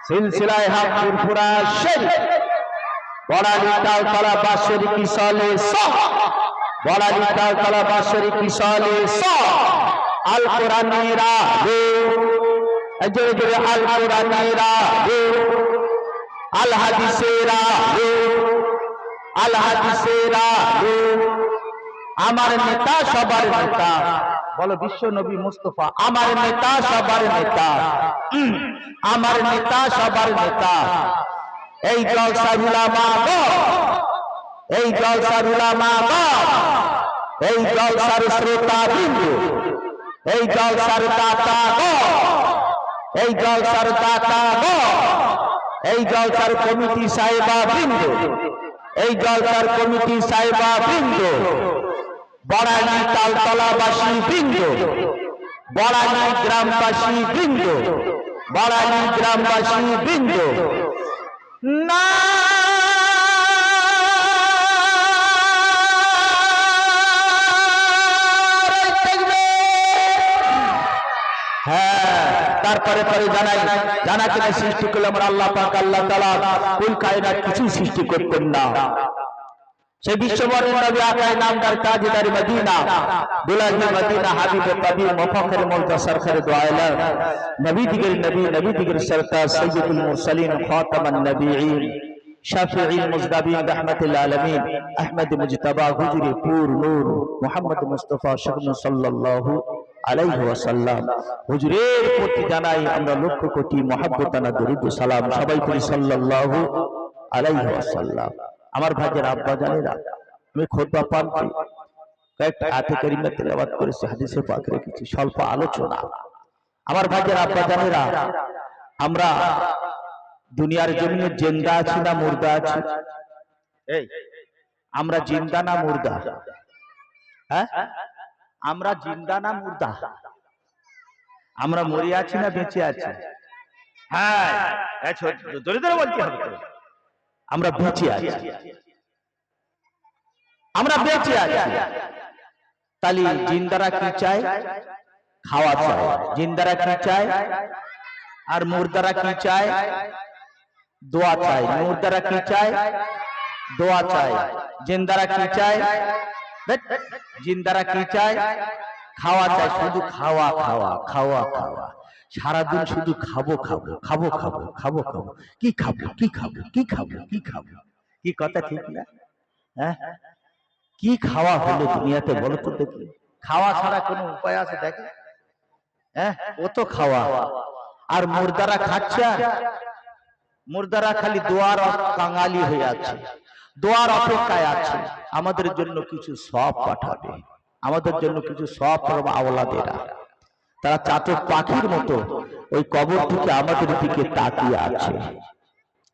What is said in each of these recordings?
সিলসিলায়ে হক ফুরফুরা শরীফ বড়ালী তালতলা বাঁশরী কি সালে সহ বড়ালী তালতলা বাঁশরী কি সালে সহ আল কোরআনের আলো জোরে জোরে আল কোরআনের আলো আল হাদিসের আলো আল হাদিসের আলো আমার নেতা সবার নেতা বলো বিশ্ব নবী মুস্তাফা আমার নেতা সবার নেতা আমার নেতা সবার নেতা এই জলসার উলামা এই জলসার উলামা এই জলসার শ্রোতা বিন্দু এই জলসার দাতা এই জলসার দাতা এই জলসার কমিটি সাহেবা বিন্দু এই জলসার কমিটি সাহেবা বিন্দু বড়ালী তালতলাবাসী বিন্দু বড়ালী গ্রামবাসী বিন্দু বড়ালী গ্রামবাসী বিন্দু না তারপরে পরে জানা কিনা সৃষ্টি করলাম আল্লাহ পাক আল্লাহ তাআলা কুল কায়নাত কিছু সৃষ্টি করতেন না সেই বিশ্ববরেণ্য নবী আকায়ে নামদার তাজদার মদিনা দুলাহি মদিনা হাবিবে কবির মুফাখর মুনতাসির খরে দু আলম নবী দিগের নবী নবী দিগের সরতাজ সাইয়্যিদুল মুরসালিন খাতামান নবিয়্যিন শাফিঈল মুজদাবিন রাহমাতুল আলামিন আহমদ মুজতবা হুজুরে পুর নূর মুহাম্মদ মুস্তাফা সাল্লাল্লাহু আলাইহি ওয়াসাল্লাম হুজুরের প্রতি জানাই আমরা লক্ষ কোটি মহব্বতানা দরুদ ও সালাম সবাই পড়ি সাল্লাল্লাহু আলাইহি ওয়াসাল্লাম আমার ভাইয়ের আব্বা জানেরা আমি খুতবা পাঠে কয়েকটা আয়াতে কারিমা তেলাওয়াত করেছি হাদিসে পাক রেখেছি স্বল্প আলোচনা আমার ভাইয়ের আব্বা জানেরা আমরা দুনিয়ার জমিনে জিন্দা আছি না মুর্দা আছি এই আমরা জিন্দা না মুর্দা হ্যাঁ আমরা জিন্দা না মুর্দা আমরা মরে আছি না বেঁচে আছি হ্যাঁ জোরে জোরে বলতে হবে আমরা বেঁচে আছি আমরা বেঁচে আছি তাহলে জিন্দারা কি চায় খাওয়া চায় জিন্দারা কি চায় আর মুর্দারা কি চায় দোয়া চায় মুর্দারা কি চায় দোয়া চায় জিন্দারা কি চায় জিন্দারা কি চায় খাওয়া চায় শুধু খাওয়া খাওয়া খাওয়া খাওয়া সারাদিন শুধু খাবো খাবো খাবো খাবো খাবো খাবো কি খাবো কি খাবো কি খাবো কি খাবো কি কথা ঠিক না হ্যাঁ কি খাওয়া হলো দুনিয়াতে বলো তো দেখি খাওয়া ছাড়া কোনো উপায় আছে দেখে হ্যাঁ ও তো খাওয়া আর মুর্দারা খাচ্ছে মুর্দারা খালি দোয়ার কাঙালি হয়ে আছে দোয়ার অপেক্ষায় আছে আমাদের জন্য কিছু সওয়াব পাঠাবে আমাদের জন্য কিছু সওয়াব করবে আওলাদেরা তারা চাতক পাখির মতো ওই কবর থেকে আমাদের দিকে তাকিয়ে আছে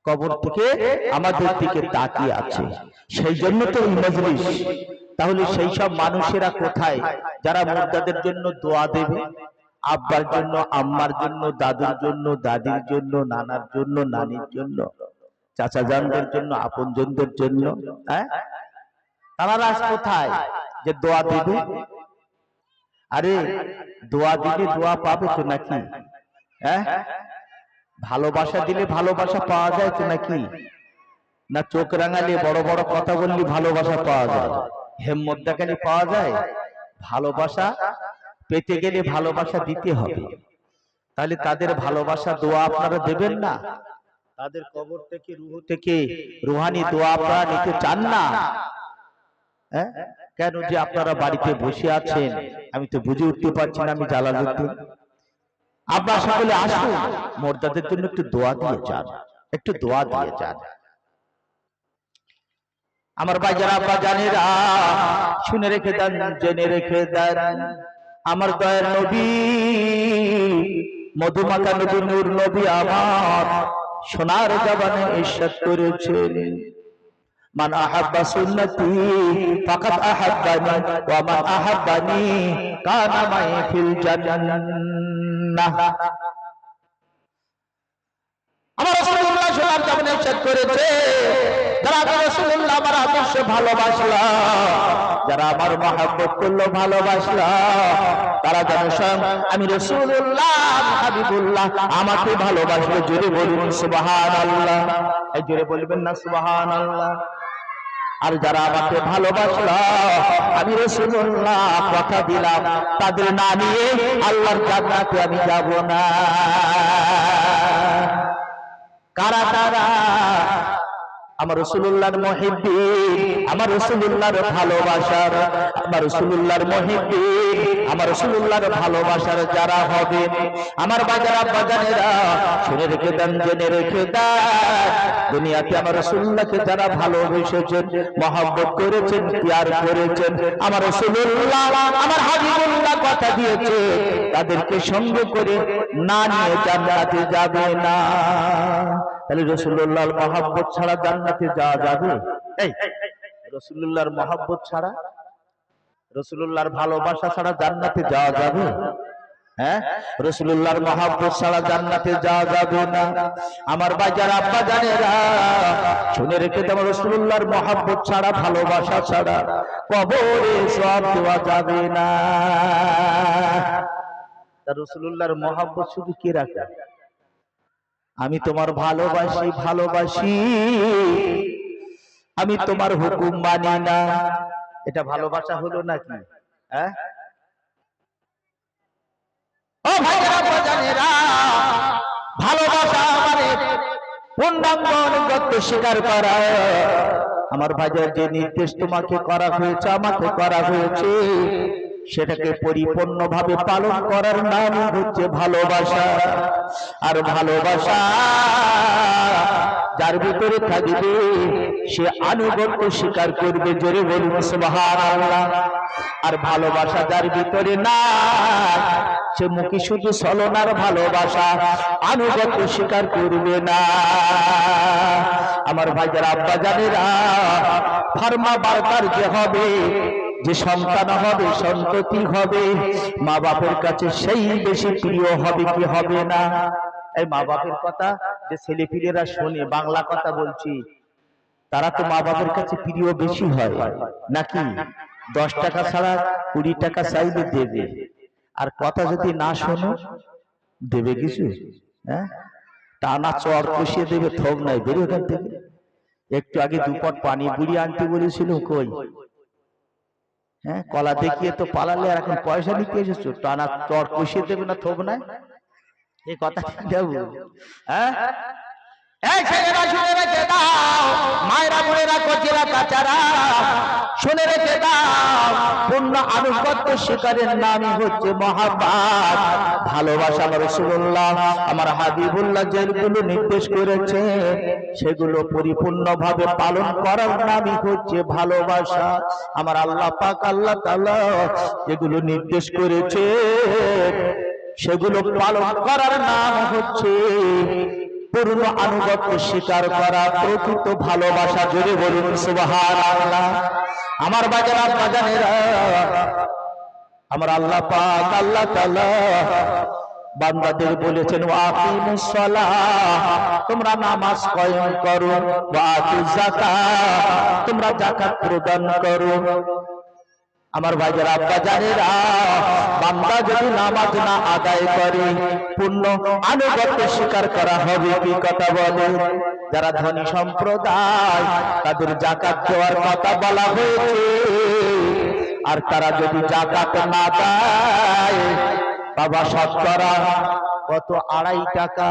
কবর থেকে আমাদের দিকে তাকিয়ে আছে সেই জন্য তো এই মজলিস তাহলে সেই সব মানুষেরা কোথায় যারা মুর্দাদের জন্য দোয়া দেবে আব্বার জন্য আম্মার জন্য দাদুর জন্য দাদির জন্য নানার জন্য নানির জন্য চাচা জানদের জন্য আপনজনদের জন্য হ্যাঁ তারা কোথায় যে দোয়া দেবে আরে দোয়া দিলে দোয়া পাবে তো নাকি হ্যাঁ ভালোবাসা দিলে ভালোবাসা পাওয়া যায় তো নাকি না চোখ রাঙালে বড় বড় কথা বললে ভালোবাসা পাওয়া যায় হিম্মত দেখালে পাওয়া যায় ভালোবাসা পেতে গেলে ভালোবাসা দিতে হবে তাহলে তাদের ভালোবাসা দোয়া আপনারা দেবেন না তাদের কবর থেকে রূহ থেকে রূহানি দোয়া আপনারা নিতে চান না হ্যাঁ কেন যে আপনারা বাড়িতে বসে আছেন আমি তো বুঝে উঠতে পারছি না আমি জালালউদ্দিন আপনারা সকলে আসুন মুর্দাদের জন্য একটু দোয়া দিয়ে যান একটু দোয়া দিয়ে যান আমার ভাইজান আব্বা জানেরা শুনে রেখে দেন জেনে রেখে দেন আমার দয়ার নবী মধুমাখা নবী নূর নবী আমার সোনার জবানে ইরশাদ করেছেন মান আহাব্বা সুন্নতি ফাকাদ আহাব্বানি ওয়া মান আহাব্বানি কানা মাই ফিল জান্নাহ আমার রাসূলুল্লাহ সাল্লাল্লাহু যেমন নিষেধ করেছে, যারা রাসূলুল্লাহ আমার আদর্শ ভালোবাসলো, যারা আমার মহব্বত করলো, ভালোবাসলো, তারা যেন স্বয়ং আমি রাসূলুল্লাহ হাবিবুল্লাহ আমাকে ভালোবাসলো। জোরে বলুন সুবহানাল্লাহ। এই জোরে বলবেন না সুবহানাল্লাহ? আর যারা আমাকে ভালোবাসলো, আমি রাসূলুল্লাহ কথা দিলাম তাদের না নিয়ে আল্লাহর জান্নাতে আমি যাব না। কারা তারা? আমার রাসূলুল্লাহর মুহিব্বিন, আমার রাসূলুল্লাহর ভালোবাসার, আমার রাসূলুল্লাহর মুহিব্বিন, আমার রাসূলুল্লাহর ভালোবাসার যারা হবে, আমার বাজারা বাজানেরা শুনে রেখে দেন, জেনে রেখে দেন, দুনিয়াতে আমার রাসূলুল্লাহকে যারা ভালোবেসেছেন, মহব্বত করেছেন, প্যার করেছেন, আমার রাসূলুল্লাহ আমার হাবিবুল্লাহ কথা দিয়েছে তাদেরকে সঙ্গে করে না নিয়ে জান্নাতে যাবে না। তাহলে রাসূলুল্লাহর মহব্বত ছাড়া জান্নাতে যাওয়া যাবে? এই রাসূলুল্লাহর মহব্বত ছাড়া, রাসূলুল্লাহর ভালোবাসা ছাড়া জান্নাতে যাওয়া যাবে? হ্যাঁ, রাসূলুল্লাহর মহব্বত ছাড়া জান্নাতে যাওয়া যাবে না। আমার বাজার আব্বা জানেরা শুনে রেখে দাও, রাসূলুল্লাহর মহব্বত ছাড়া, ভালোবাসা ছাড়া কবরে সওয়াব দেওয়া যাবে না। তা রাসূলুল্লাহর মহব্বত শুধু কে রাখে? আমি তোমার ভালোবাসি, ভালোবাসি, আমি তোমার হুকুম মানি না, এটা ভালোবাসা হলো নাকি? হ্যাঁ, ও ভাইরা বাজানেরা, ভালোবাসা মানে পূর্ণাঙ্গ আনুগত্য স্বীকার করা। আমার ভাইজার যে নির্দেশ তোমাকে করা হয়েছে, আমাকে করা হয়েছে, সেটাকে পরিপূর্ণভাবে পালন করার নাম হচ্ছে ভালোবাসা। আর ভালোবাসা যার ভিতরে থাকবে সে আনুগত্য স্বীকার করবে। জোরে বলুন সুবহানাল্লাহ। আর ভালোবাসা যার ভিতরে না, সে মুখে শুধু ছলনার ভালোবাসা, আনুগত্য স্বীকার করবে না। আমার ভাইজার আব্বা জানেরা, ফার্মা বার্তার যে হবে, যে সন্তান হবে, সন্ততি হবে, মা বাপের কাছে সেই বেশি প্রিয় হবে কি হবে না? এই মা বাপের কথা যে ছেলেপিলেরা শোনে, বাংলা কথা বলছি, তারা তো মা বাপের কাছে প্রিয় বেশি হয় নাকি? 10 টাকা ছাড়া 20 টাকা চাইলে দেবে, আর কথা যদি না শোনো দেবে কিছু? হ্যাঁ, টানা চড় কষিয়ে দেবে, থোক নাই, বেরিয়ে ওখান থেকে। একটু আগে 2 পট পানি বুড়ি আনতে বলেছিল, কই? হ্যাঁ, কলা দেখিয়ে তো পালালে, আর এখন পয়সা নিতে এসেছো, টানা চড় কষিয়ে দেবে না, থোক নাই? এই কথা দেবো? হ্যাঁ, এই ছেলেরা শুনে রেখে দাও, মায়েরা বোনেরা কচিরা কাচারা শুনে রেখে দাও, পূর্ণ আনুগত্য স্বীকারের নামই হচ্ছে মহাব্বত, ভালোবাসা। আমার রাসূলুল্লাহ আমার হাবিবুল্লাহ যেগুলো নির্দেশ করেছে সেগুলো পরিপূর্ণভাবে পালন করার নামই হচ্ছে ভালোবাসা। আমার আল্লাহ পাক আল্লাহ তাআলা যেগুলো নির্দেশ করেছে সেগুলো পালন করার নাম হচ্ছে পূর্ণ আনুগত্য স্বীকার করা, প্রকৃত ভালোবাসা। জোরে বলুন সুবহানাল্লাহ। আমার বাজারা বাজানেরা, আমার আল্লাহ পাক আল্লাহ তাআলা বান্দাদের বলেছেন, ওয়াকিমুস সালাহ, তোমরা নামাজ কায়েম করো, ওয়া আতুজ যাকাত, তোমরা যাকাত প্রদান করো। আমার ভাইদের আব্বা জানেরা, বান্দা যদি নামাজ না আদায় করে পূর্ণ আনুগত্য স্বীকার করা হবে কি? কথা বলে। যারা ধনী সম্প্রদায় তাদের যাকাত দেওয়ার কথা বলা হয়েছে, আর তারা যদি যাকাত না দেয়, বাবা শতকরা কত? 2.5 টাকা।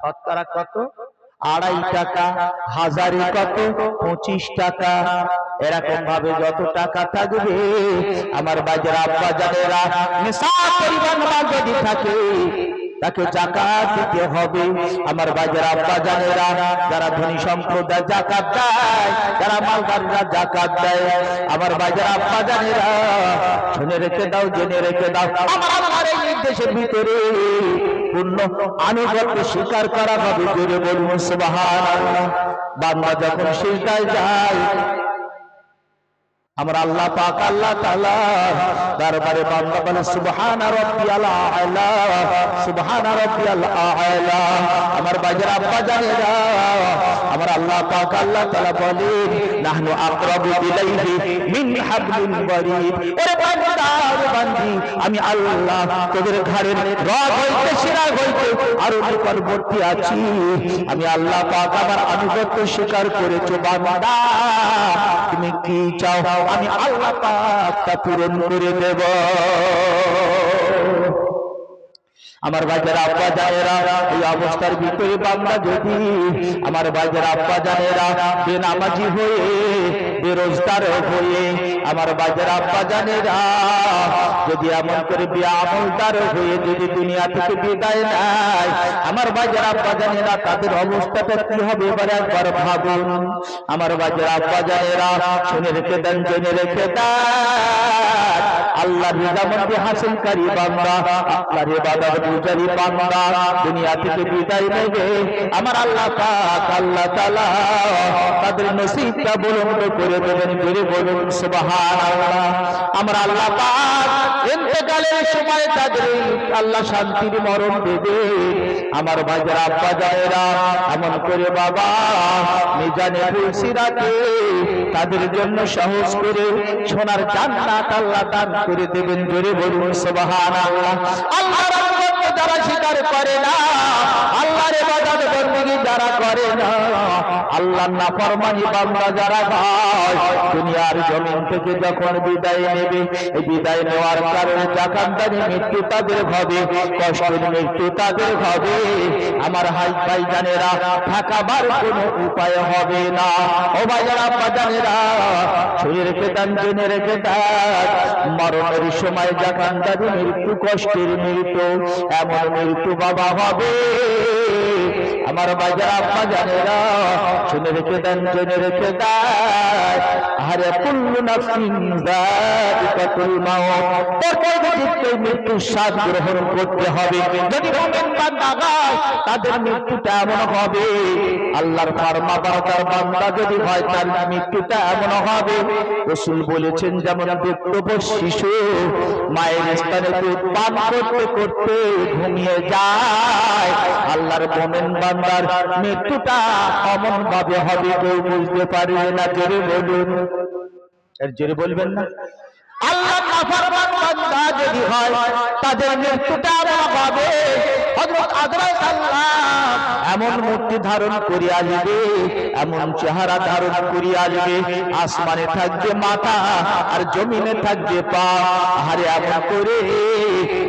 শতকরা কত? 2.5 টাকা। হাজারে কত? 25 টাকা। এরকম ভাবে যত টাকা থাকবে, আমার বাজার আব্বা জানেরা, নিসাব পরিমাণ মাল যদি থাকে তাকে যাকাত দিতে হবে। আমার বাজার আব্বা জানেরা, যারা ধনী সম্প্রদায় যাকাত দেয়, যারা মালদাররা যাকাত দেয়, আমার বাজার আব্বা জানেরা শুনে রেখে দাও, জেনে রেখে দাও, আমার আল্লাহর এই নির্দেশের ভিতরে পূর্ণ আনুগত্য স্বীকার করা হবে। জোরে বলুন সুবহানাল্লাহ। বান্দা যখন সিজদায় যায়, আমার আল্লাহ পাক আল্লাহ তাআলা দরবারে বান্দা বলে সুবহানা রাব্বিয়াল আ'লা, সুবহানা রাব্বিয়াল আ'লা। আমার বাজার আব্বা জানেরা, আমার আল্লাহ পাক আল্লাহ তাআলা বলেন নাহনু আকরাবু ইলাইহি মিন হাবলিল ওয়ারিদ। ওরে বান্দা, ওরে বান্দি, আমি আল্লাহ তোদের ঘরের রগ হইতে শিরা হইতে আরো নিকটবর্তী আছি। আমি আল্লাহ পাক আমার আনুগত্য স্বীকার করেছো বান্দা, তুমি কি চাও আমি আল্লাহ পাক তা পূরণ করে দেব। আমার বাজার আব্বা জানেরা, এই অবস্থার ভিতরে বান্দা যদি আমার বাজার আব্বা জানেরা বেনামাজি হয়ে বেরোজগার হয়ে আমার বাজার আব্বা জানেরা যদি এমন করে বেআমলদার হয়ে যদি দুনিয়া থেকে বিদায় নেয়, আমার বাজার আব্বা জানেরা তাদের অবস্থাটা কি হবে এবার একবার ভাবুন। আমার বাজার আব্বা জানেরা শুনে রেখে দেন, জেনে রেখে দেন, আল্লাহর রিজামন্দি হাসিলকারী বান্দা, আল্লাহর ইবাদত গুজারি বান্দা দুনিয়া থেকে বিদায় নেবে, আমার আল্লাহ পাক আল্লাহ তাআলা তাদের নসিবটা বুলন্দ করে দেবেন। জোরে বলুন সুবহানাল্লাহ। আমার আল্লাহ পাক ইন্তেকালের সময় তাদের আল্লাহ শান্তির মরণ দেবে। আমার বাজার আব্বা জানেরা এমন করে বাবা মিজানে ফুলসিরাতে তাদের জন্য সহজ করে সোনার জান্নাত আল্লাহ দান করে দেবেন। জোরে বলুন সুবহানাল্লাহ। আল্লাহর রহমত যারা স্বীকার করে না, আল্লাহর ইবাদত বندگی যারা করে না, আল্লাহর নাফরমানি বান্দা যারা হয়, দুনিয়ার জমিন থেকে যখন বিদায় নেবে, এই বিদায় নেওয়ার কারণে জাকাতদারি মৃত্যু তাদের হবে, কষ্টের মৃত্যু তাদের হবে। আমার ভাই জানেরা থাকাবার কোনো উপায় হবে না। ও ভাইয়ারা বাজানেরা শুনে রেখে দেন, জেনে রেখে দেন, মরণের সময় জাকাতদারি মৃত্যু, কষ্টের মৃত্যু, এমন মৃত্যু বাবা হবে। আমার বাজার আব্বা জানেরা শুনে রেখে দেন, জেনে রেখে দেন, আরে কুল্লু নাফসিন যায়িকাতুল মাউত, প্রত্যেককে মৃত্যুর স্বাদ গ্রহণ করতে হবে। যদি মুমিন বান্দা হয় তাদের মৃত্যুটা এমন হবে, আল্লাহর ফরমাবরদার বান্দা যদি হয় তার মৃত্যুটা এমন হবে। রাসূল বলেছেন যেমন দুগ্ধ শিশু মায়ের স্তনে দুধ পান করতে করতে ঘুমিয়ে যায়, আল্লাহর মুমিন বান্দার মৃত্যুটা এমন ভাবে হবে কেউ বুঝতে পারবে না। জোরে বলুন, এর জোরে বলবেন না। আল্লাহর নাফরমান বান্দা যদি হয় তাদের মৃত্যুটা এমন হবে, হযরত আদরাত আল্লাহ এমন মূর্তি ধারণ করে আসবে, এমন চেহারা ধারণ করে আসবে, আসমানে থাকবে মাথা আর জমিনে থাকবে পা, আরে এমন করে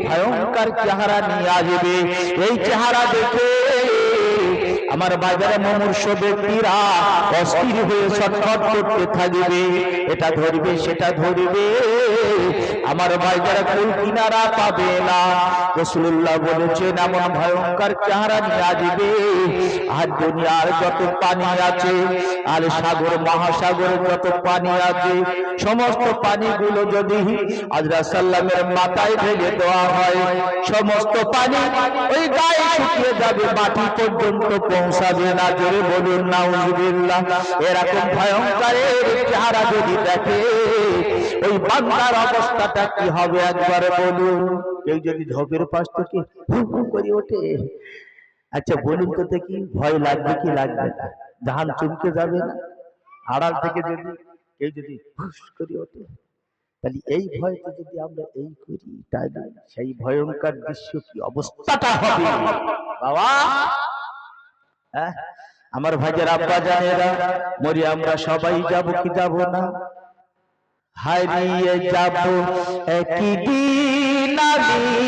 ভয়ঙ্কর চেহারা নিয়ে আসবে। এই চেহারা দেখে আমার বাজারে মুমূর্ষ ব্যক্তিরা অস্থির হয়ে ছটফট করতে থাকবে, এটা ধরবে সেটা ধরবে, আমার বাজারে কুল কিনারা পাবে না। রাসূলুল্লাহ বলেছেন এমন ভয়ঙ্কর চেহারা নিয়ে আসবে, আর দুনিয়ার যত পানি আছে আর সাগর মহাসাগরে যত পানি আছে সমস্ত পানিগুলো যদি হযরত সাল্লামের মাথায় ঢেলে দেওয়া হয়, সমস্ত পানি ওই গায়ে শুকিয়ে যাবে, মাটি পর্যন্ত পৌঁছাবে না। জোরে বলুন নাউযুবিল্লাহ। এরকম ভয়ঙ্করের চেহারা যদি দেখে ওই বান্দার অবস্থাটা কি হবে একবার বলুন। কেউ যদি ঝোপের পাশ থেকে হু হু করে ওঠে, আচ্ছা বলুন তো দেখি ভয় লাগবে কি লাগবে না? জাহান চমকে যাবে না? আড়াল থেকে যদি কেউ যদি হুস করে ওঠে, তাহলে এই ভয়তে যদি আমরা এই করি তাহলে সেই ভয়ঙ্কর দৃশ্য কি অবস্থাটা হবে বাবা। আমার ভাইয়ের আব্বা জানেরা মরি আমরা সবাই যাব কি যাব না? হারিয়ে যাব একদিন আমি।